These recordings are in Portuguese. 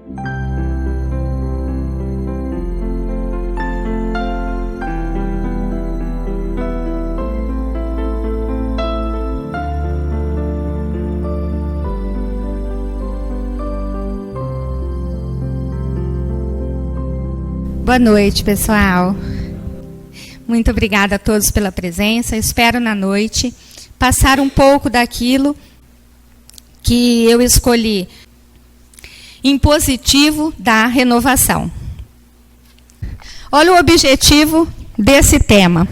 Boa noite, pessoal. Muito obrigada a todos pela presença. Espero na noite passar um pouco daquilo que eu escolhi em positivo da renovação. Olha o objetivo desse tema.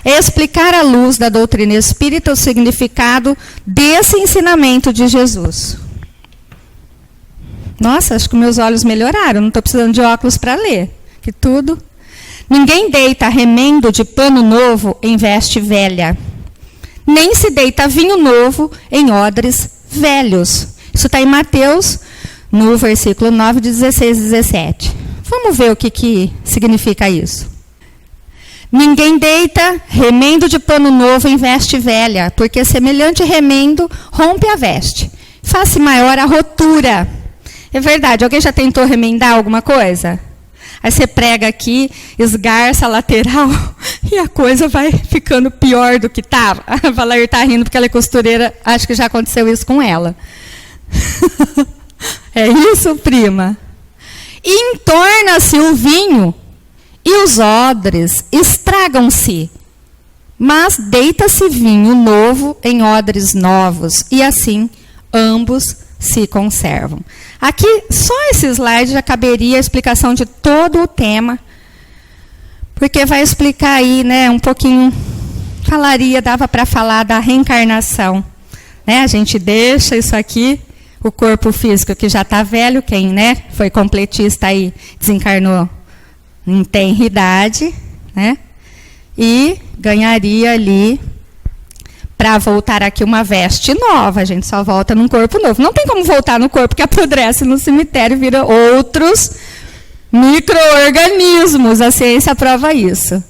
É explicar à luz da doutrina espírita o significado desse ensinamento de Jesus. Nossa, acho que meus olhos melhoraram. Não estou precisando de óculos para ler. Que tudo. Ninguém deita remendo de pano novo em veste velha, nem se deita vinho novo em odres velhos. Isso está em Mateus, no versículo 9, 16 e 17. Vamos ver o que significa isso. Ninguém deita remendo de pano novo em veste velha, porque semelhante remendo rompe a veste, faz-se maior a rotura. É verdade, alguém já tentou remendar alguma coisa? Aí você prega aqui, esgarça a lateral e a coisa vai ficando pior do que estava. A Valéria está rindo porque ela é costureira, acho que já aconteceu isso com ela. É isso, prima? E entorna-se o vinho e os odres estragam-se, mas deita-se vinho novo em odres novos, e assim ambos se conservam. Aqui, só esse slide já caberia a explicação de todo o tema, porque vai explicar aí, né, um pouquinho, dava para falar da reencarnação. Né? A gente deixa isso aqui, o corpo físico que já está velho, quem, né, foi completista aí, desencarnou em tenra idade, né, e ganharia ali, para voltar aqui uma veste nova. A gente só volta num corpo novo. Não tem como voltar no corpo que apodrece no cemitério e vira outros micro-organismos. A ciência prova isso.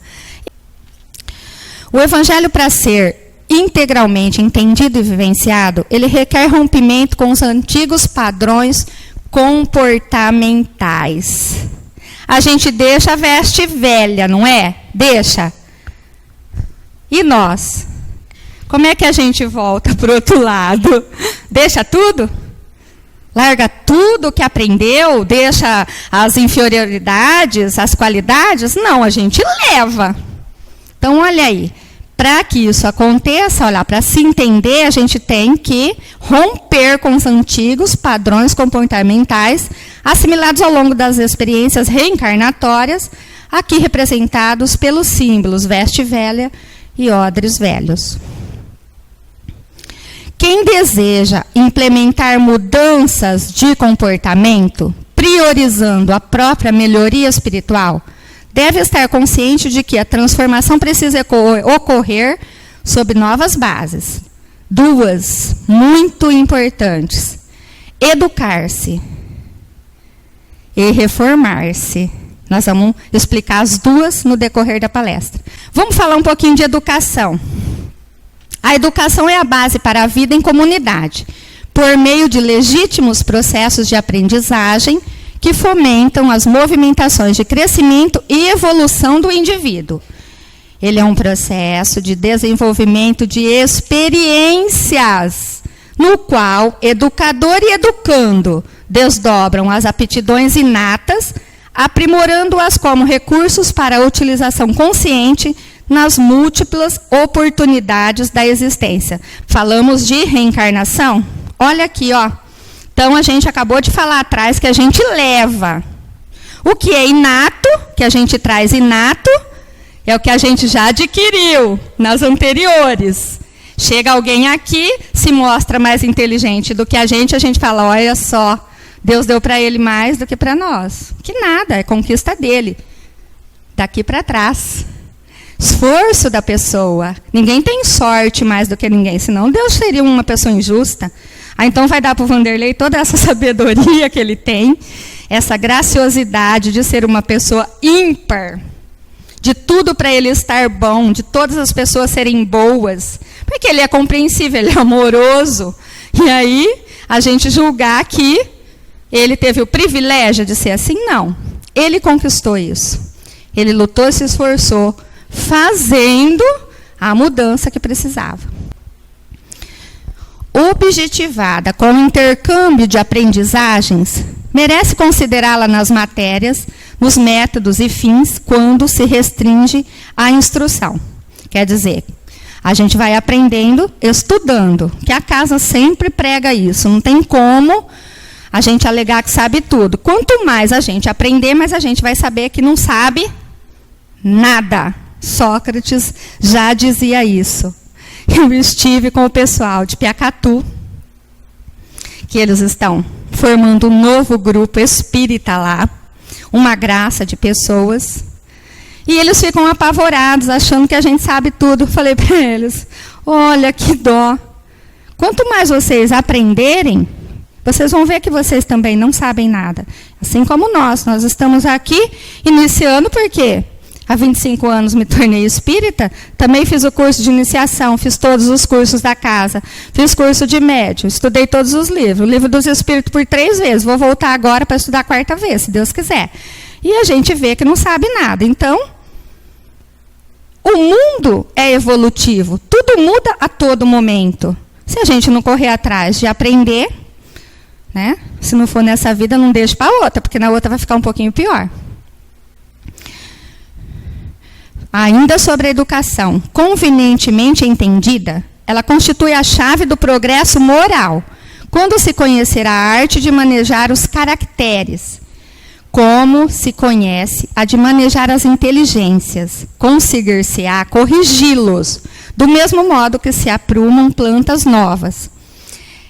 O Evangelho, para ser integralmente entendido e vivenciado, ele requer rompimento com os antigos padrões comportamentais. A gente deixa a veste velha, não é? Deixa. E nós? Como é que a gente volta para o outro lado? Deixa tudo? Larga tudo que aprendeu? Deixa as inferioridades, as qualidades? Não, a gente leva. Então, olha aí. Para que isso aconteça, para se entender, a gente tem que romper com os antigos padrões comportamentais assimilados ao longo das experiências reencarnatórias, aqui representados pelos símbolos veste velha e odres velhos. Quem deseja implementar mudanças de comportamento, priorizando a própria melhoria espiritual, deve estar consciente de que a transformação precisa ocorrer sob novas bases. Duas, muito importantes: educar-se e reformar-se. Nós vamos explicar as duas no decorrer da palestra. Vamos falar um pouquinho de educação. A educação é a base para a vida em comunidade, por meio de legítimos processos de aprendizagem que fomentam as movimentações de crescimento e evolução do indivíduo. Ele é um processo de desenvolvimento de experiências, no qual educador e educando desdobram as aptidões inatas, aprimorando-as como recursos para a utilização consciente nas múltiplas oportunidades da existência. Falamos de reencarnação? Olha aqui, ó. Então, a gente acabou de falar atrás que a gente leva. O que é inato, que a gente traz inato, é o que a gente já adquiriu nas anteriores. Chega alguém aqui, se mostra mais inteligente do que a gente fala, olha só, Deus deu para ele mais do que para nós. Que nada, é conquista dele. Daqui para trás. Esforço da pessoa. Ninguém tem sorte mais do que ninguém, senão Deus seria uma pessoa injusta. Então vai dar para o Vanderlei toda essa sabedoria que ele tem, essa graciosidade de ser uma pessoa ímpar, de tudo para ele estar bom, de todas as pessoas serem boas, porque ele é compreensível, ele é amoroso. E aí, a gente julgar que Ele teve o privilégio de ser assim? Não. Ele conquistou isso. Ele lutou, se esforçou, fazendo a mudança que precisava. Objetivada com o intercâmbio de aprendizagens, merece considerá-la nas matérias, nos métodos e fins, quando se restringe à instrução. Quer dizer, a gente vai aprendendo, estudando, que a casa sempre prega isso. Não tem como a gente alegar que sabe tudo. Quanto mais a gente aprender, mais a gente vai saber que não sabe nada. Sócrates já dizia isso. Eu estive com o pessoal de Piacatu, que eles estão formando um novo grupo espírita lá, uma graça de pessoas, e eles ficam apavorados, achando que a gente sabe tudo. Eu falei para eles, olha que dó. Quanto mais vocês aprenderem, vocês vão ver que vocês também não sabem nada. Assim como nós estamos aqui iniciando, por quê? Há 25 anos me tornei espírita, também fiz o curso de iniciação, fiz todos os cursos da casa, fiz curso de médium, estudei todos os livros, o livro dos espíritos por 3 vezes, vou voltar agora para estudar a 4ª vez, se Deus quiser. E a gente vê que não sabe nada. Então, o mundo é evolutivo, tudo muda a todo momento. Se a gente não correr atrás de aprender, né? Se não for nessa vida, não deixe para outra, porque na outra vai ficar um pouquinho pior. Ainda sobre a educação, convenientemente entendida, ela constitui a chave do progresso moral, quando se conhecer a arte de manejar os caracteres, como se conhece a de manejar as inteligências, conseguir-se-á corrigi-los, do mesmo modo que se aprumam plantas novas.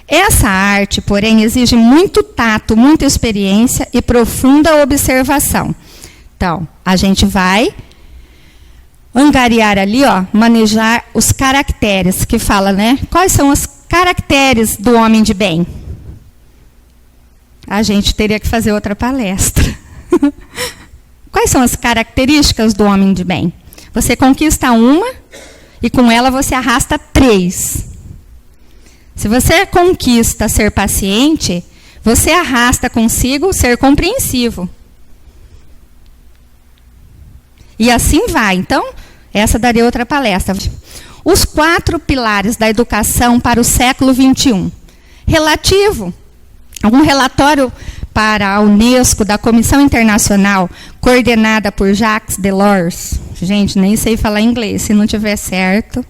Essa arte, porém, exige muito tato, muita experiência e profunda observação. Então, a gente vai angariar ali, ó, manejar os caracteres, que fala, né? Quais são os caracteres do homem de bem? A gente teria que fazer outra palestra. Quais são as características do homem de bem? Você conquista uma e com ela você arrasta 3. Se você conquista ser paciente, você arrasta consigo ser compreensivo. E assim vai. Então, essa daria outra palestra. Os 4 pilares da educação para o século XXI. Relativo a um relatório para a Unesco, da Comissão Internacional, coordenada por Jacques Delors. Gente, nem sei falar inglês, se não tiver certo.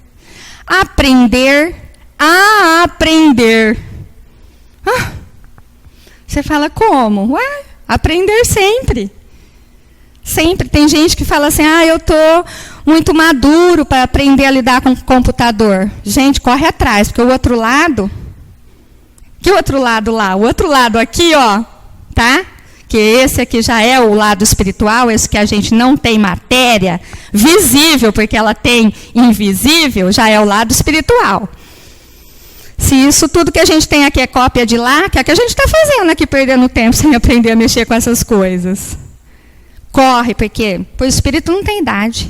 Aprender a aprender. Ah, você fala como? Ué, aprender sempre. Sempre. Tem gente que fala assim, eu estou muito maduro para aprender a lidar com o computador. Gente, corre atrás, porque o outro lado... Que outro lado lá? O outro lado aqui, ó, tá? Que esse aqui já é o lado espiritual, esse que a gente não tem matéria visível, porque ela tem invisível, já é o lado espiritual. Se isso tudo que a gente tem aqui é cópia de lá, que é o que a gente está fazendo aqui, perdendo tempo sem aprender a mexer com essas coisas. Corre, porque o espírito não tem idade.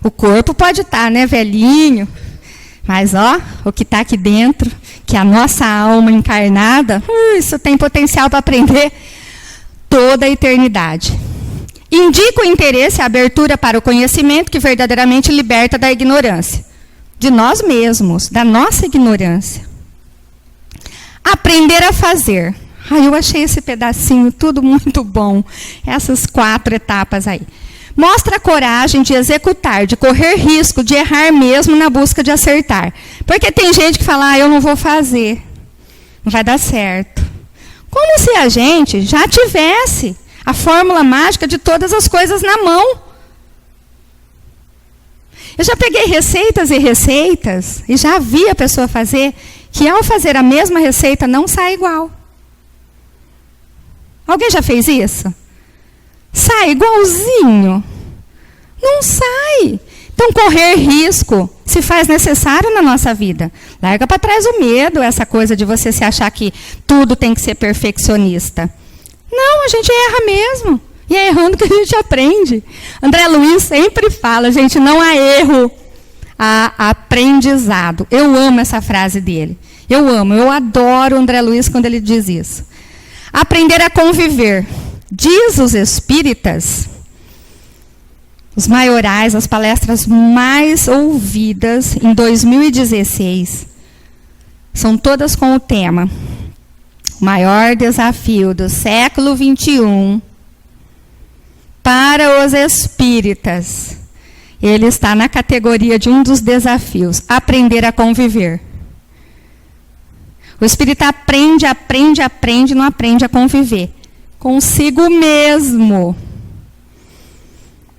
O corpo pode estar, né, velhinho, mas ó, o que está aqui dentro, que é a nossa alma encarnada, isso tem potencial para aprender toda a eternidade. Indica o interesse e a abertura para o conhecimento que verdadeiramente liberta da ignorância. De nós mesmos, da nossa ignorância. Aprender a fazer. Eu achei esse pedacinho tudo muito bom. Essas 4 etapas aí. Mostra a coragem de executar, de correr risco, de errar mesmo na busca de acertar. Porque tem gente que fala, eu não vou fazer. Não vai dar certo. Como se a gente já tivesse a fórmula mágica de todas as coisas na mão. Eu já peguei receitas e receitas, e já vi a pessoa fazer, que ao fazer a mesma receita não sai igual. Alguém já fez isso? Sai igualzinho. Não sai. Então, correr risco se faz necessário na nossa vida. Larga para trás o medo, essa coisa de você se achar que tudo tem que ser perfeccionista. Não, a gente erra mesmo. E é errando que a gente aprende. André Luiz sempre fala, gente, não há erro, há aprendizado. Eu amo essa frase dele. Eu adoro o André Luiz quando ele diz isso. Aprender a conviver. Diz os espíritas, os maiorais, as palestras mais ouvidas em 2016, são todas com o tema: o maior desafio do século XXI para os espíritas. Ele está na categoria de um dos desafios: aprender a conviver. O espírita aprende, não aprende a conviver consigo mesmo.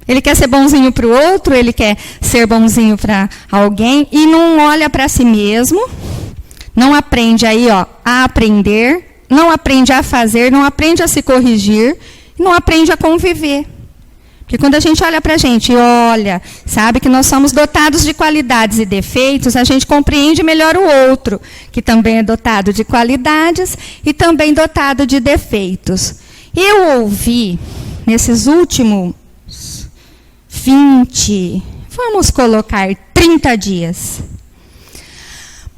Ele quer ser bonzinho para o outro, ele quer ser bonzinho para alguém e não olha para si mesmo, não aprende aí, a aprender, não aprende a fazer, não aprende a se corrigir, não aprende a conviver. Porque quando a gente olha para a gente e olha, sabe que nós somos dotados de qualidades e defeitos, a gente compreende melhor o outro, que também é dotado de qualidades e também dotado de defeitos. Eu ouvi, nesses últimos 20, vamos colocar 30 dias,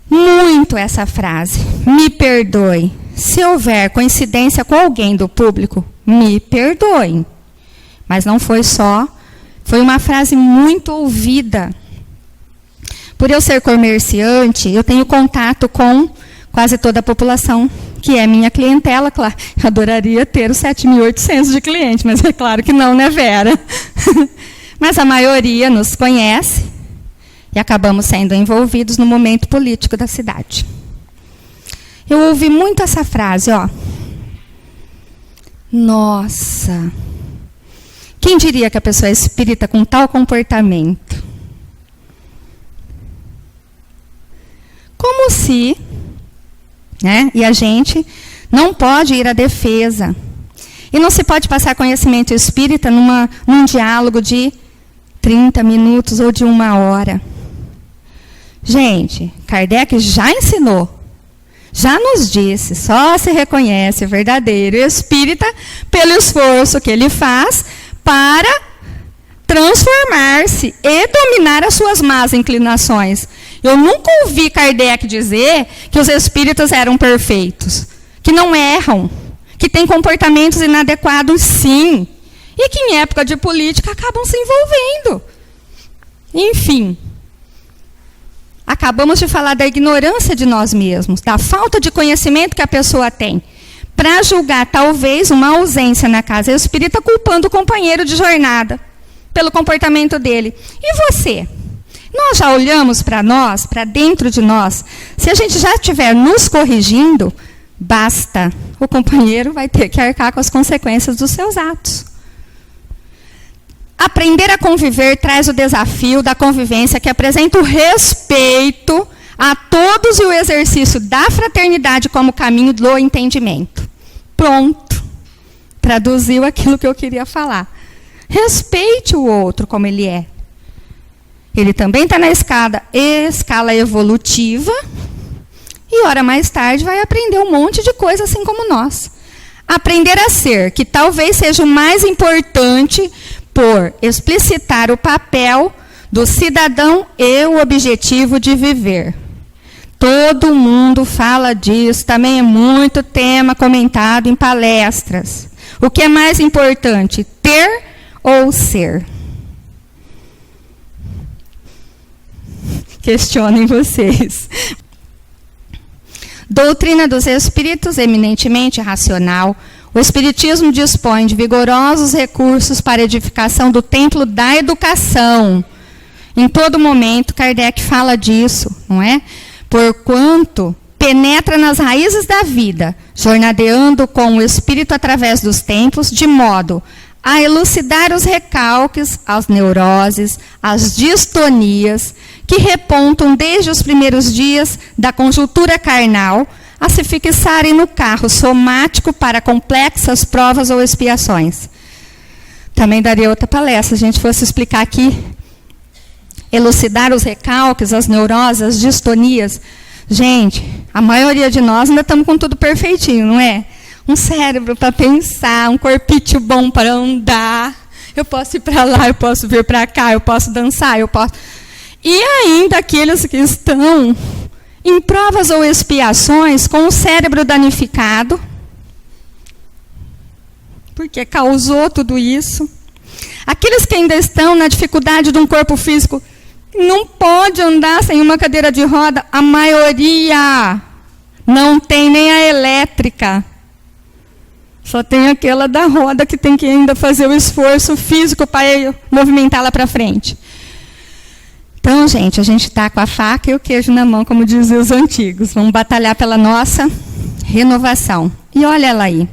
muito essa frase: me perdoe. Se houver coincidência com alguém do público, me perdoem. Mas não foi só, foi uma frase muito ouvida. Por eu ser comerciante, eu tenho contato com quase toda a população, que é minha clientela, claro. Eu adoraria ter os 7.800 de clientes, mas é claro que não, né, Vera? Mas a maioria nos conhece e acabamos sendo envolvidos no momento político da cidade. Eu ouvi muito essa frase, nossa, quem diria que a pessoa é espírita com tal comportamento? Como se, e a gente não pode ir à defesa. E não se pode passar conhecimento espírita num diálogo de 30 minutos ou de 1 hora. Gente, Kardec já ensinou, já nos disse, só se reconhece o verdadeiro espírita pelo esforço que ele faz para transformar-se e dominar as suas más inclinações. Eu nunca ouvi Kardec dizer que os espíritos eram perfeitos, que não erram, que têm comportamentos inadequados, sim, e que em época de política acabam se envolvendo. Enfim, acabamos de falar da ignorância de nós mesmos, da falta de conhecimento que a pessoa tem, para julgar talvez uma ausência na casa espírita, culpando o companheiro de jornada pelo comportamento dele. E você? Nós já olhamos para nós, para dentro de nós. Se a gente já estiver nos corrigindo, basta. O companheiro vai ter que arcar com as consequências dos seus atos. Aprender a conviver traz o desafio da convivência, que apresenta o respeito a todos e o exercício da fraternidade como caminho do entendimento. Pronto. Traduziu aquilo que eu queria falar. Respeite o outro como ele é. Ele também está na escala evolutiva e, hora mais tarde, vai aprender um monte de coisa assim como nós. Aprender a ser, que talvez seja o mais importante por explicitar o papel do cidadão e o objetivo de viver. Todo mundo fala disso, também é muito tema comentado em palestras. O que é mais importante, ter ou ser? Questionem vocês. Doutrina dos espíritos, eminentemente racional. O espiritismo dispõe de vigorosos recursos para a edificação do templo da educação. Em todo momento, Kardec fala disso, não é? Porquanto penetra nas raízes da vida, jornadeando com o espírito através dos tempos, de modo a elucidar os recalques, as neuroses, as distonias, que repontam desde os primeiros dias da conjuntura carnal, a se fixarem no carro somático para complexas provas ou expiações. Também daria outra palestra, se a gente fosse explicar aqui, elucidar os recalques, as neuroses, as distonias. Gente, a maioria de nós ainda estamos com tudo perfeitinho, não é? Um cérebro para pensar, um corpício bom para andar. Eu posso ir para lá, eu posso vir para cá, eu posso dançar, eu posso... E ainda aqueles que estão em provas ou expiações com o cérebro danificado, porque causou tudo isso. Aqueles que ainda estão na dificuldade de um corpo físico, não pode andar sem uma cadeira de roda, a maioria não tem nem a elétrica. Só tem aquela da roda que tem que ainda fazer o esforço físico para movimentá-la para frente. Então, gente, a gente está com a faca e o queijo na mão, como diziam os antigos. Vamos batalhar pela nossa renovação. E olha ela aí,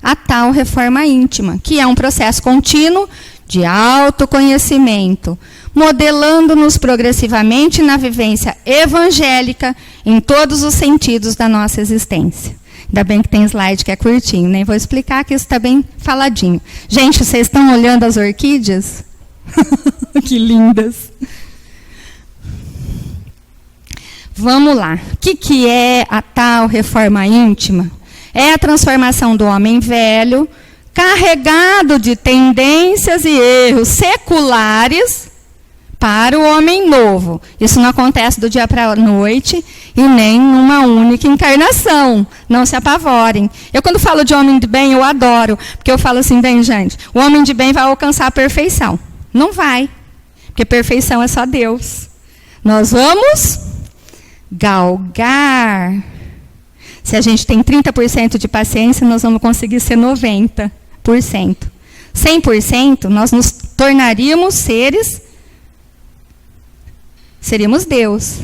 a tal reforma íntima, que é um processo contínuo de autoconhecimento, modelando-nos progressivamente na vivência evangélica em todos os sentidos da nossa existência. Ainda bem que tem slide que é curtinho, nem vou explicar que isso está bem faladinho. Gente, vocês estão olhando as orquídeas? Que lindas! Vamos lá. O que é a tal reforma íntima? É a transformação do homem velho, carregado de tendências e erros seculares, para o homem novo. Isso não acontece do dia para a noite e nem numa única encarnação. Não se apavorem. Eu, quando falo de homem de bem, eu adoro. Porque eu falo assim, bem, gente, o homem de bem vai alcançar a perfeição. Não vai. Porque perfeição é só Deus. Nós vamos galgar. Se a gente tem 30% de paciência, nós vamos conseguir ser 90%. 100%, nós nos tornaríamos seríamos Deus.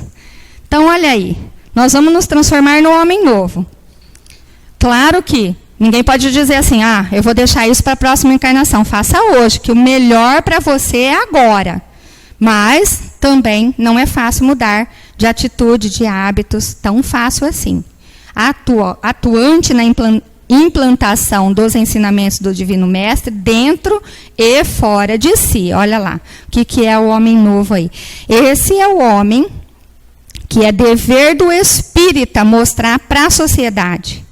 Então, olha aí, nós vamos nos transformar no homem novo. Claro que ninguém pode dizer assim, eu vou deixar isso para a próxima encarnação. Faça hoje, que o melhor para você é agora. Mas também não é fácil mudar de atitude, de hábitos, tão fácil assim. Atuante na implantação dos ensinamentos do Divino Mestre dentro e fora de si. Olha lá, o que é o homem novo aí? Esse é o homem que é dever do espírita mostrar para a sociedade.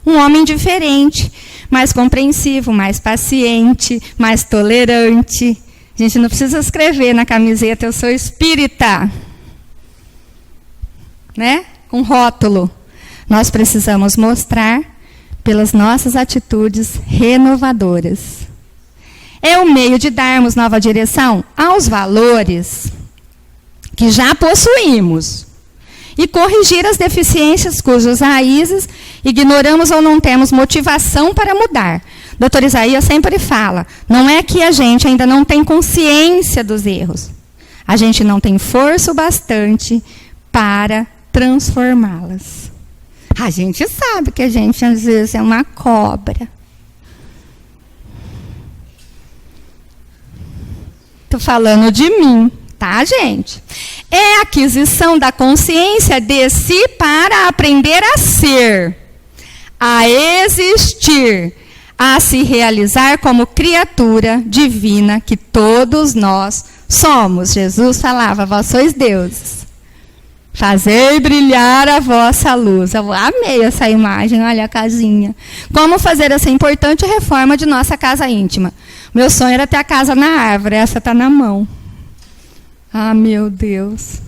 Um homem diferente, mais compreensivo, mais paciente, mais tolerante. A gente não precisa escrever na camiseta, eu sou espírita, né? Com rótulo. Nós precisamos mostrar pelas nossas atitudes renovadoras. É o meio de darmos nova direção aos valores que já possuímos e corrigir as deficiências cujas raízes ignoramos ou não temos motivação para mudar. Dr. Isaías sempre fala, não é que a gente ainda não tem consciência dos erros. A gente não tem força o bastante para transformá-las. A gente sabe que a gente, às vezes, é uma cobra. Estou falando de mim, tá, gente? É a aquisição da consciência de si para aprender a ser, a existir, a se realizar como criatura divina que todos nós somos. Jesus falava, vós sois deuses. Fazei brilhar a vossa luz. Eu amei essa imagem, olha a casinha. Como fazer essa importante reforma de nossa casa íntima? Meu sonho era ter a casa na árvore, essa está na mão. Ah, meu Deus.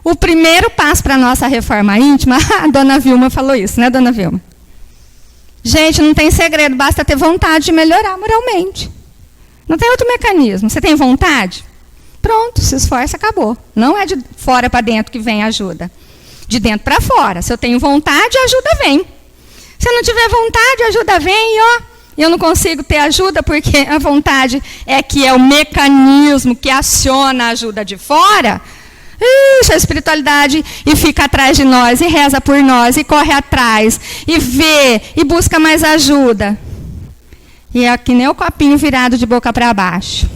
O primeiro passo para a nossa reforma íntima, a dona Vilma falou isso, né, dona Vilma? Gente, não tem segredo, basta ter vontade de melhorar moralmente. Não tem outro mecanismo. Você tem vontade? Pronto, se esforça, acabou. Não é de fora para dentro que vem a ajuda. De dentro para fora. Se eu tenho vontade, a ajuda vem. Se eu não tiver vontade, a ajuda vem e eu não consigo ter ajuda porque a vontade é o mecanismo que aciona a ajuda de fora. Ixi, a espiritualidade e fica atrás de nós, e reza por nós, e corre atrás, e vê, e busca mais ajuda. E é que nem o copinho virado de boca para baixo.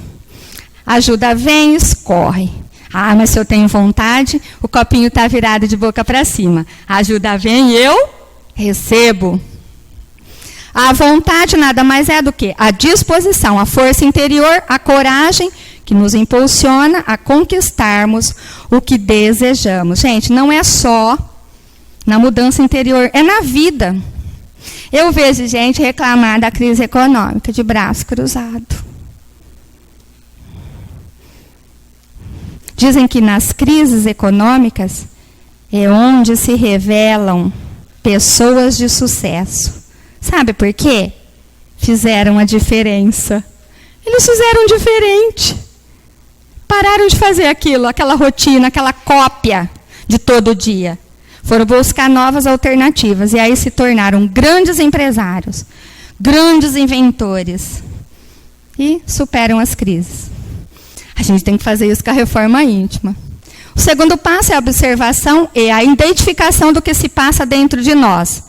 A ajuda vem e escorre. Ah, mas se eu tenho vontade, o copinho está virado de boca para cima. A ajuda vem e eu recebo. A vontade nada mais é do que a disposição, a força interior, a coragem que nos impulsiona a conquistarmos o que desejamos. Gente, não é só na mudança interior, é na vida. Eu vejo gente reclamar da crise econômica de braço cruzado. Dizem que nas crises econômicas é onde se revelam pessoas de sucesso. Sabe por quê? fizeram a diferença. Eles fizeram diferente. Pararam de fazer aquilo, aquela rotina, aquela cópia de todo dia. Foram buscar novas alternativas e aí se tornaram grandes empresários, grandes inventores e superam as crises. A gente tem que fazer isso com a reforma íntima. O segundo passo é a observação e a identificação do que se passa dentro de nós.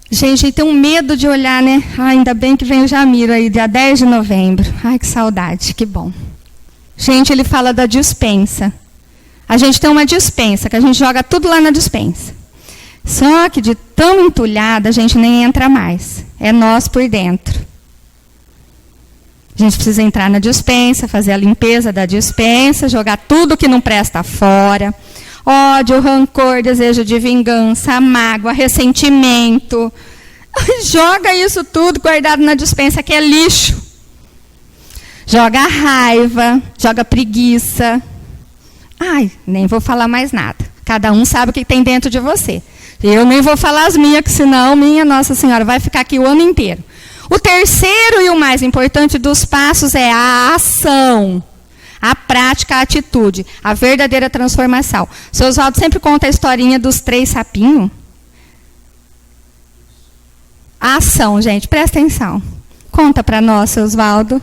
Gente, tem um medo de olhar, né? Ainda bem que vem o Jamiro aí, dia 10 de novembro. Ai, que saudade, que bom. Gente, ele fala da despensa. A gente tem uma despensa, que a gente joga tudo lá na despensa. Só que de tão entulhada, a gente nem entra mais. É nós por dentro. A gente precisa entrar na despensa, fazer a limpeza da despensa, jogar tudo que não presta fora. Ódio, rancor, desejo de vingança, mágoa, ressentimento. Joga isso tudo guardado na despensa, que é lixo. Joga raiva, joga preguiça. Ai, nem vou falar mais nada. Cada um sabe o que tem dentro de você. Eu nem vou falar as minhas, que senão minha Nossa Senhora vai ficar aqui o ano inteiro. O terceiro e o mais importante dos passos é a ação. A prática, a atitude, a verdadeira transformação. O seu Oswaldo sempre conta a historinha dos 3 sapinhos. A ação, gente, presta atenção. Conta para nós, seu Oswaldo.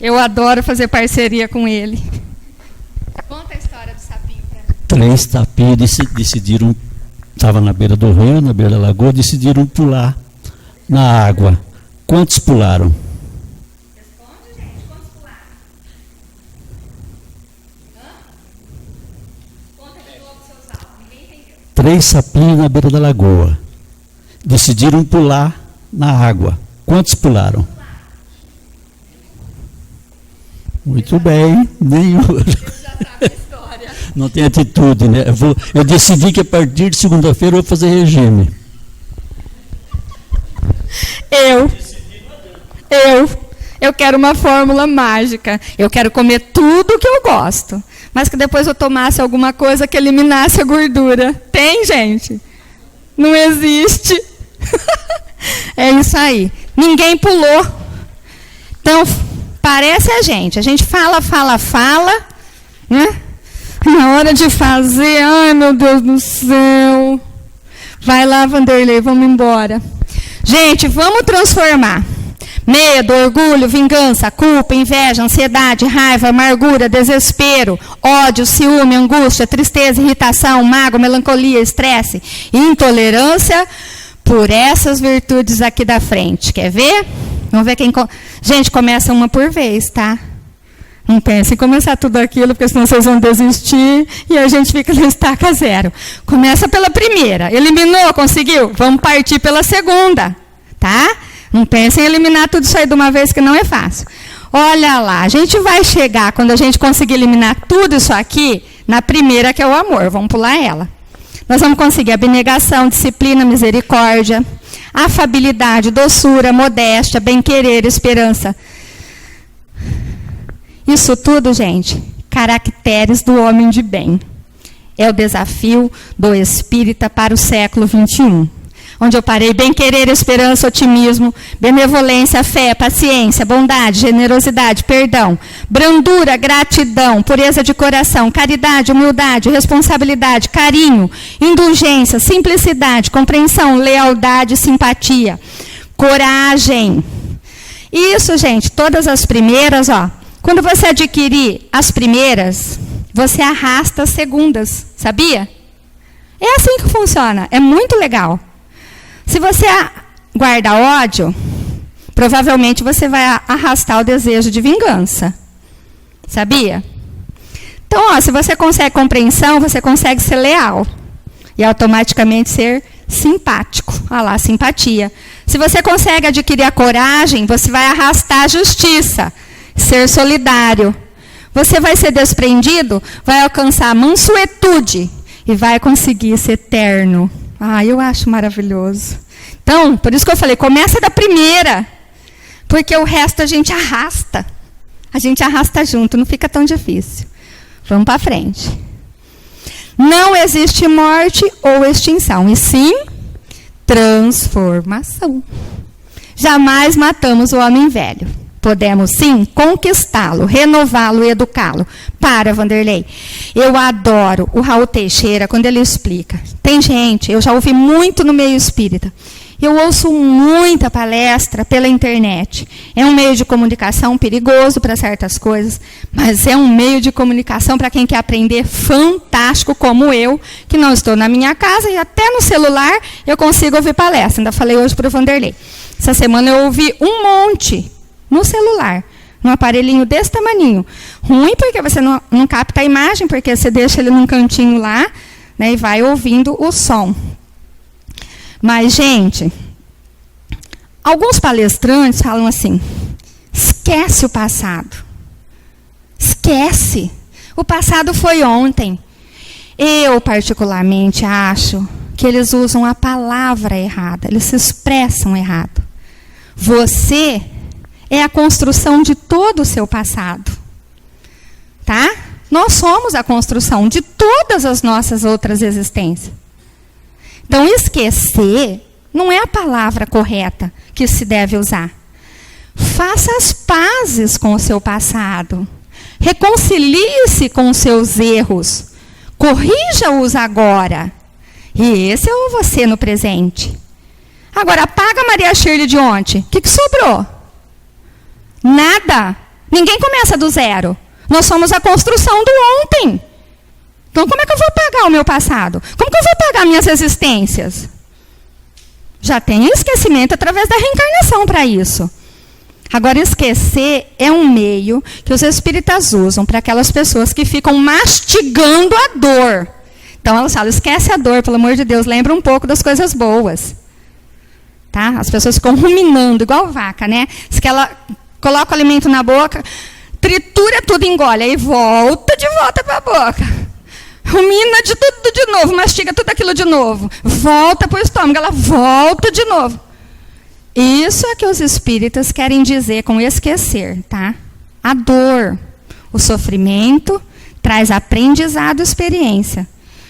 Eu adoro fazer parceria com ele. Conta a história do sapinho. 3 sapinhos decidiram, estavam na beira do rio, na beira da lagoa, decidiram pular na água. Quantos pularam? Responde, gente. Quantos pularam? Conta de novo, seu Oswaldo. Ninguém entendeu. 3 sapinhos na beira da lagoa. Decidiram pular na água. Quantos pularam? Muito bem, nenhum. Não tem atitude, né? Eu decidi que a partir de segunda-feira eu vou fazer regime. Eu quero uma fórmula mágica. Eu quero comer tudo que eu gosto. Mas que depois eu tomasse alguma coisa que eliminasse a gordura. Tem, gente? Não existe. É isso aí. Ninguém pulou. Então, parece a gente fala, né? Na hora de fazer, ai meu Deus do céu. Vai lá, Vanderlei, vamos embora. Gente, vamos transformar. Medo, orgulho, vingança, culpa, inveja, ansiedade, raiva, amargura, desespero, ódio, ciúme, angústia, tristeza, irritação, mágoa, melancolia, estresse, intolerância, por essas virtudes aqui da frente. Quer ver? Vamos ver quem... Gente, começa uma por vez, tá? Não pense em começar tudo aquilo, porque senão vocês vão desistir e a gente fica na estaca zero. Começa pela primeira. Eliminou, conseguiu? Vamos partir pela segunda, tá? Não pense em eliminar tudo isso aí de uma vez, que não é fácil. Olha lá, a gente vai chegar, quando a gente conseguir eliminar tudo isso aqui, na primeira, que é o amor. Vamos pular ela. Nós vamos conseguir abnegação, disciplina, misericórdia, afabilidade, doçura, modéstia, bem-querer, esperança. Isso tudo, gente, caracteres do homem de bem. É o desafio do espírita para o século XXI. Onde eu parei: bem-querer, esperança, otimismo, benevolência, fé, paciência, bondade, generosidade, perdão, brandura, gratidão, pureza de coração, caridade, humildade, responsabilidade, carinho, indulgência, simplicidade, compreensão, lealdade, simpatia, coragem. Isso, gente, todas as primeiras, ó. Quando você adquirir as primeiras, você arrasta as segundas, sabia? É assim que funciona, é muito legal. Se você guarda ódio, provavelmente você vai arrastar o desejo de vingança. Sabia? Então, ó, se você consegue compreensão, você consegue ser leal. E automaticamente ser simpático. Olha lá, simpatia. Se você consegue adquirir a coragem, você vai arrastar a justiça. Ser solidário. Você vai ser desprendido, vai alcançar a mansuetude e vai conseguir ser terno. Ah, eu acho maravilhoso. Então, por isso que eu falei, começa da primeira, porque o resto a gente arrasta. A gente arrasta junto, não fica tão difícil. Vamos para frente. Não existe morte ou extinção, e sim transformação. Jamais matamos o homem velho. Podemos, sim, conquistá-lo, renová-lo e educá-lo. Para, Vanderlei. Eu adoro o Raul Teixeira quando ele explica. Tem gente, eu já ouvi muito no meio espírita. Eu ouço muita palestra pela internet. É um meio de comunicação perigoso para certas coisas, mas é um meio de comunicação para quem quer aprender fantástico, como eu, que não estou na minha casa e até no celular eu consigo ouvir palestra. Ainda falei hoje para o Vanderlei. Essa semana eu ouvi um monte no celular, num aparelhinho desse tamaninho. Ruim porque você não capta a imagem, porque você deixa ele num cantinho lá, né, e vai ouvindo o som. Mas, gente, alguns palestrantes falam assim, esquece o passado. Esquece. O passado foi ontem. Eu, particularmente, acho que eles usam a palavra errada, eles se expressam errado. Você é a construção de todo o seu passado. Tá? Nós somos a construção de todas as nossas outras existências. Então, esquecer não é a palavra correta que se deve usar. Faça as pazes com o seu passado. Reconcilie-se com os seus erros. Corrija-os agora. E esse é o você no presente. Agora, apaga a Maria Shirley de ontem. O que sobrou? Nada. Ninguém começa do zero. Nós somos a construção do ontem. Então, como é que eu vou pagar o meu passado? Como que eu vou pagar minhas existências? Já tem esquecimento através da reencarnação para isso. Agora, esquecer é um meio que os espíritas usam para aquelas pessoas que ficam mastigando a dor. Então, elas falam, esquece a dor, pelo amor de Deus, lembra um pouco das coisas boas. Tá? As pessoas ficam ruminando, igual vaca, né? Diz que ela coloca o alimento na boca, tritura tudo, engole, aí volta de volta para a boca. Rumina de tudo de novo, mastiga tudo aquilo de novo. Volta para o estômago, ela volta de novo. Isso é que os espíritas querem dizer com esquecer, tá? A dor, o sofrimento traz aprendizado e experiência.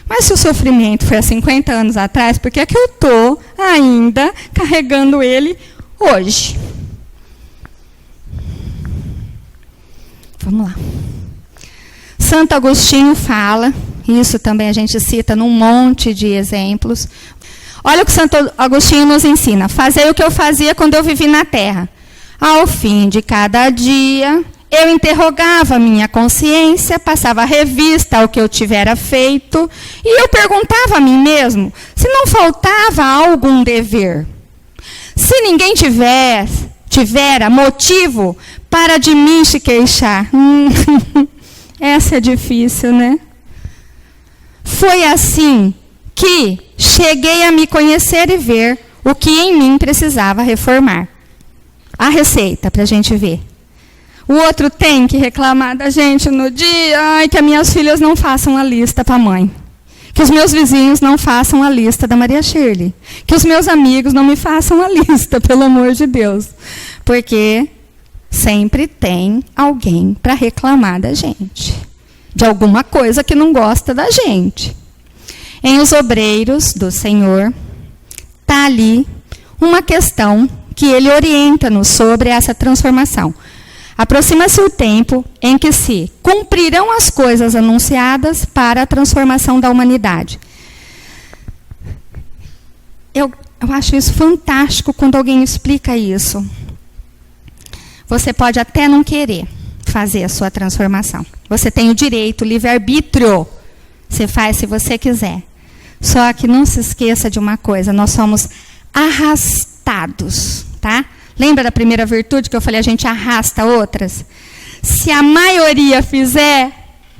Mas se o sofrimento foi há 50 anos atrás, por que é que eu estou ainda carregando ele hoje? Vamos lá. Santo Agostinho fala, isso também a gente cita num monte de exemplos. Olha o que Santo Agostinho nos ensina. Fazei o que eu fazia quando eu vivi na Terra. Ao fim de cada dia, eu interrogava a minha consciência, passava a revista ao que eu tivera feito, e eu perguntava a mim mesmo se não faltava algum dever. Se ninguém tivera motivo para de mim se queixar. Essa é difícil, né? Foi assim que cheguei a me conhecer e ver o que em mim precisava reformar. A receita para a gente ver. O outro tem que reclamar da gente no dia, ai, que as minhas filhas não façam a lista para a mãe. Que os meus vizinhos não façam a lista da Maria Shirley. Que os meus amigos não me façam a lista, pelo amor de Deus. Porque sempre tem alguém para reclamar da gente. De alguma coisa que não gosta da gente. Em Os Obreiros do Senhor, está ali uma questão que ele orienta-nos sobre essa transformação. Aproxima-se o tempo em que se cumprirão as coisas anunciadas para a transformação da humanidade. Eu acho isso fantástico quando alguém explica isso. Você pode até não querer fazer a sua transformação. Você tem o direito, o livre-arbítrio. Você faz se você quiser. Só que não se esqueça de uma coisa, nós somos arrastados, tá? Lembra da primeira virtude que eu falei, a gente arrasta outras? Se a maioria fizer,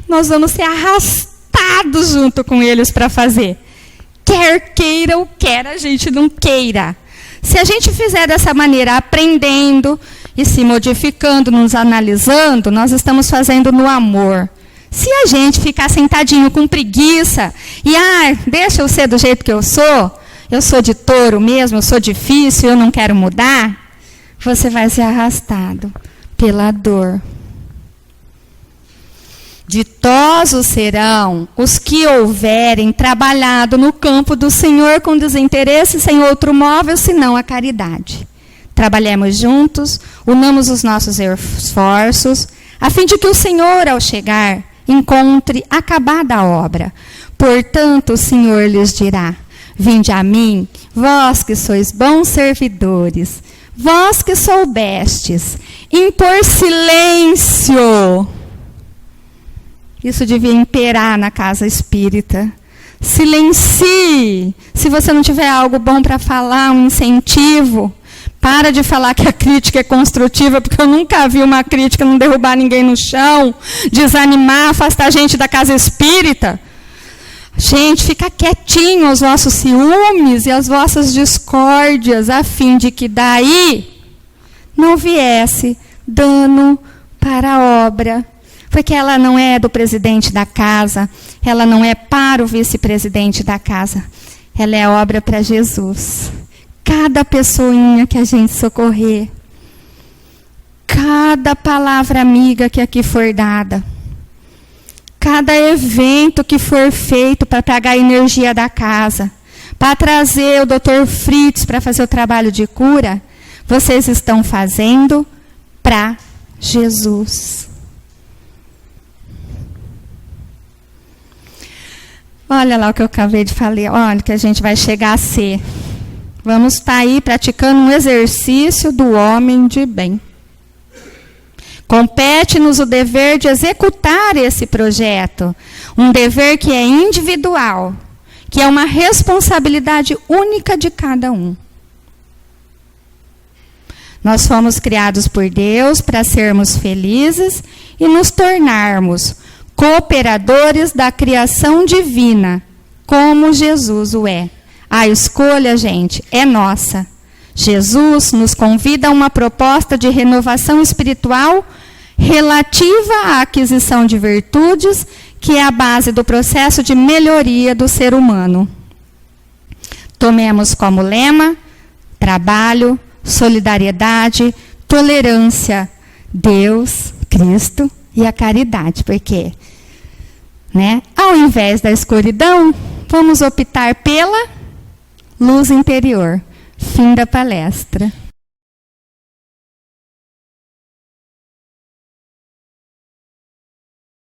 nós vamos ser arrastados junto com eles para fazer. Quer queira ou quer a gente não queira. Se a gente fizer dessa maneira, aprendendo e se modificando, nos analisando, nós estamos fazendo no amor. Se a gente ficar sentadinho com preguiça e, deixa eu ser do jeito que eu sou de touro mesmo, eu sou difícil, eu não quero mudar, você vai ser arrastado pela dor. Ditosos serão os que houverem trabalhado no campo do Senhor com desinteresse, sem outro móvel, senão a caridade. Trabalhemos juntos, unamos os nossos esforços, a fim de que o Senhor, ao chegar, encontre acabada a obra. Portanto, o Senhor lhes dirá: vinde a mim, vós que sois bons servidores, vós que soubestes impor silêncio. Isso devia imperar na casa espírita. Silencie. Se você não tiver algo bom para falar, um incentivo, para de falar que a crítica é construtiva, porque eu nunca vi uma crítica não derrubar ninguém no chão, desanimar, afastar a gente da casa espírita. Gente, fica quietinho os vossos ciúmes e as vossas discórdias, a fim de que daí não viesse dano para a obra. Porque ela não é do presidente da casa, ela não é para o vice-presidente da casa, ela é obra para Jesus. Cada pessoinha que a gente socorrer, cada palavra amiga que aqui for dada, cada evento que for feito para tragar a energia da casa, para trazer o Dr. Fritz para fazer o trabalho de cura, vocês estão fazendo para Jesus. Olha lá o que eu acabei de falar, olha o que a gente vai chegar a ser. Vamos estar aí praticando um exercício do homem de bem. Compete-nos o dever de executar esse projeto, um dever que é individual, que é uma responsabilidade única de cada um. Nós fomos criados por Deus para sermos felizes e nos tornarmos cooperadores da criação divina, como Jesus o é. A escolha, gente, é nossa. Jesus nos convida a uma proposta de renovação espiritual relativa à aquisição de virtudes, que é a base do processo de melhoria do ser humano. Tomemos como lema: trabalho, solidariedade, tolerância, Deus, Cristo e a caridade. Porque, ao invés da escuridão, vamos optar pela luz interior. Fim da palestra.